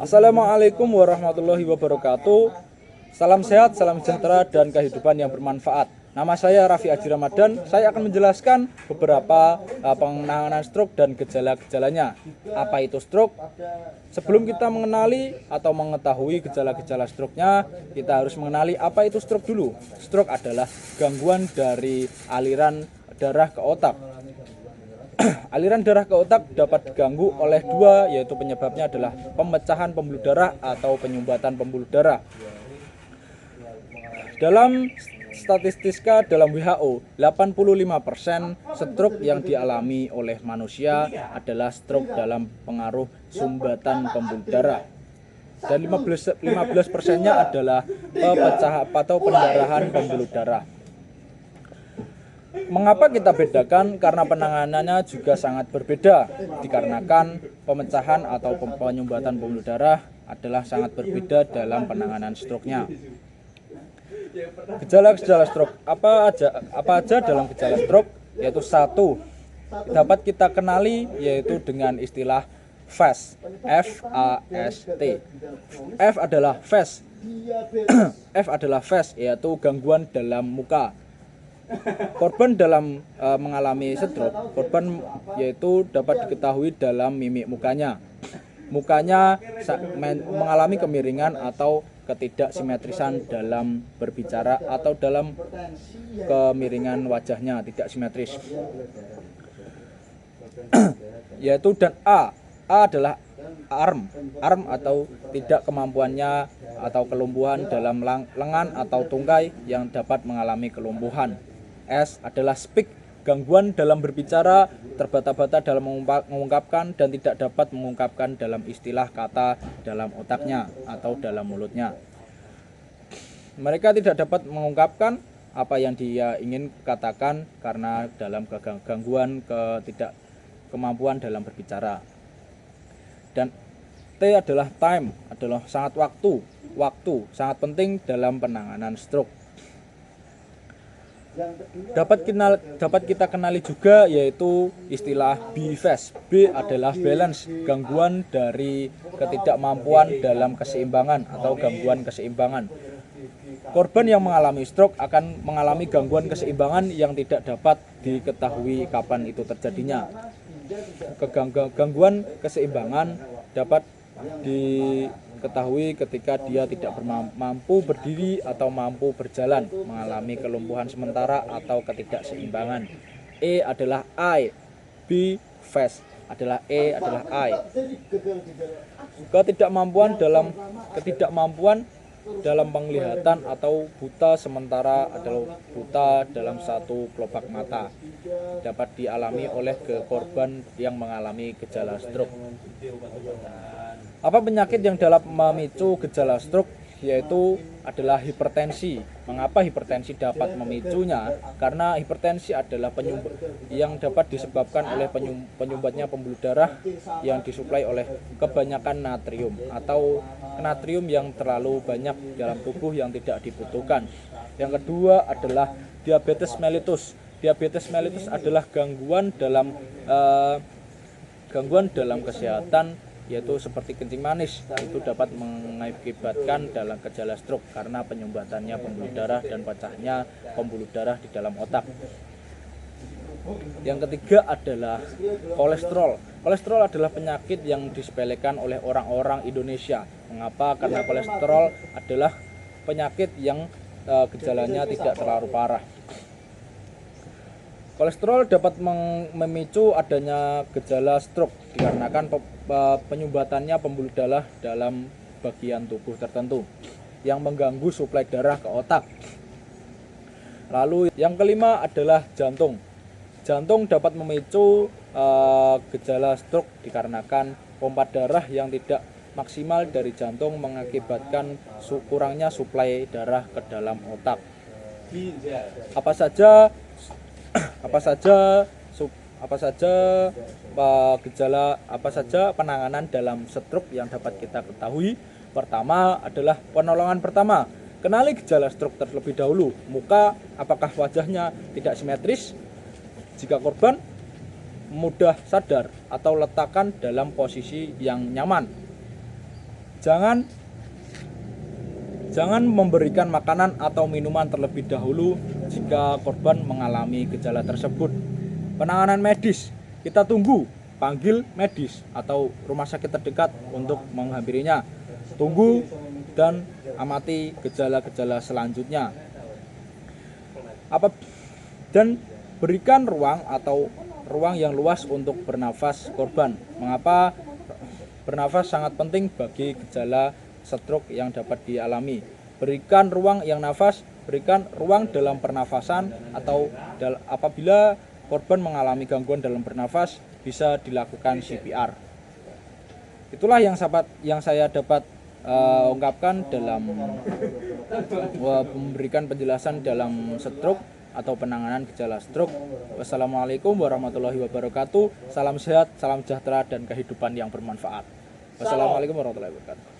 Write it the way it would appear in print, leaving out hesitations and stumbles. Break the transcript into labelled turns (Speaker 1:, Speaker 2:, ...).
Speaker 1: Assalamualaikum warahmatullahi wabarakatuh. Salam sehat, salam sejahtera, dan kehidupan yang bermanfaat. Nama saya Raffi Aji Ramadan. Saya akan menjelaskan beberapa penanganan stroke dan gejala-gejalanya. Apa itu stroke? Sebelum kita mengenali atau mengetahui gejala-gejala stroke-nya, kita harus mengenali apa itu stroke dulu. Stroke adalah gangguan dari aliran darah ke otak. Aliran darah ke otak dapat diganggu oleh dua, yaitu penyebabnya adalah pemecahan pembuluh darah atau penyumbatan pembuluh darah. Dalam statistika dalam WHO, 85% stroke yang dialami oleh manusia adalah stroke dalam pengaruh sumbatan pembuluh darah. Dan 15%-nya adalah pemecahan atau pendarahan pembuluh darah. Mengapa kita bedakan? Karena penanganannya juga sangat berbeda, dikarenakan pemecahan atau penyumbatan pembuluh darah adalah sangat berbeda dalam penanganan stroke-nya. Gejala-gejala stroke apa aja dalam gejala stroke? Yaitu satu, dapat kita kenali yaitu dengan istilah FAST. F-A-S-T. F adalah FAST. F adalah FAST, yaitu gangguan dalam muka. Korban dalam mengalami stroke, korban yaitu dapat diketahui dalam mimik mukanya. Mukanya mengalami kemiringan atau ketidaksimetrisan dalam berbicara atau dalam kemiringan wajahnya tidak simetris. Yaitu dan A adalah arm atau tidak kemampuannya atau kelumpuhan dalam lengan atau tungkai yang dapat mengalami kelumpuhan. S adalah speak, gangguan dalam berbicara, terbata-bata dalam mengungkapkan dan tidak dapat mengungkapkan dalam istilah kata dalam otaknya atau dalam mulutnya. Mereka tidak dapat mengungkapkan apa yang dia ingin katakan karena dalam gangguan kemampuan dalam berbicara. Dan T adalah time, adalah sangat waktu sangat penting dalam penanganan stroke. Dapat kita kenali juga yaitu istilah B-fast. B adalah balance, gangguan dari ketidakmampuan dalam keseimbangan atau gangguan keseimbangan. Korban yang mengalami stroke akan mengalami gangguan keseimbangan yang tidak dapat diketahui kapan itu terjadinya. Gangguan keseimbangan dapat diketahui ketika dia tidak mampu berdiri atau mampu berjalan, mengalami kelumpuhan sementara atau ketidakseimbangan. E adalah eye, B face adalah E adalah eye. Ketidakmampuan dalam penglihatan atau buta sementara adalah buta dalam satu kelopak mata dapat dialami oleh korban yang mengalami gejala stroke. Apa penyakit yang dapat memicu gejala stroke? Yaitu adalah hipertensi. Mengapa hipertensi dapat memicunya? Karena hipertensi adalah yang dapat disebabkan oleh penyumbatnya pembuluh darah yang disuplai oleh kebanyakan natrium atau natrium yang terlalu banyak dalam tubuh yang tidak dibutuhkan. Yang kedua adalah diabetes mellitus. Diabetes mellitus adalah gangguan dalam kesehatan, yaitu seperti kencing manis. Itu dapat mengakibatkan dalam gejala stroke karena penyumbatannya pembuluh darah dan pecahnya pembuluh darah di dalam otak. Yang ketiga adalah kolesterol. Kolesterol adalah penyakit yang disepelekan oleh orang-orang Indonesia. Mengapa? Karena kolesterol adalah penyakit yang gejalanya tidak terlalu parah. Kolesterol dapat memicu adanya gejala stroke dikarenakan penyumbatannya pembuluh darah dalam bagian tubuh tertentu yang mengganggu suplai darah ke otak. Lalu yang kelima adalah jantung. Jantung dapat memicu gejala stroke dikarenakan pompa darah yang tidak maksimal dari jantung mengakibatkan kurangnya suplai darah ke dalam otak. Apa saja penanganan dalam stroke yang dapat kita ketahui? Pertama adalah penolongan pertama. Kenali gejala stroke terlebih dahulu. Muka, apakah wajahnya tidak simetris? Jika korban mudah sadar atau letakkan dalam posisi yang nyaman. Jangan memberikan makanan atau minuman terlebih dahulu jika korban mengalami gejala tersebut. Penanganan medis, kita tunggu panggil medis atau rumah sakit terdekat untuk menghampirinya. Tunggu dan amati gejala-gejala selanjutnya. Dan berikan ruang yang luas untuk bernafas korban. Mengapa bernafas sangat penting bagi gejala stroke yang dapat dialami? Berikan ruang dalam pernafasan, atau apabila korban mengalami gangguan dalam bernafas bisa dilakukan CPR. Itulah yang saya dapat ungkapkan dalam memberikan penjelasan dalam stroke atau penanganan gejala stroke. Wassalamualaikum warahmatullahi wabarakatuh. Salam sehat, salam sejahtera, dan kehidupan yang bermanfaat. Wassalamualaikum warahmatullahi wabarakatuh.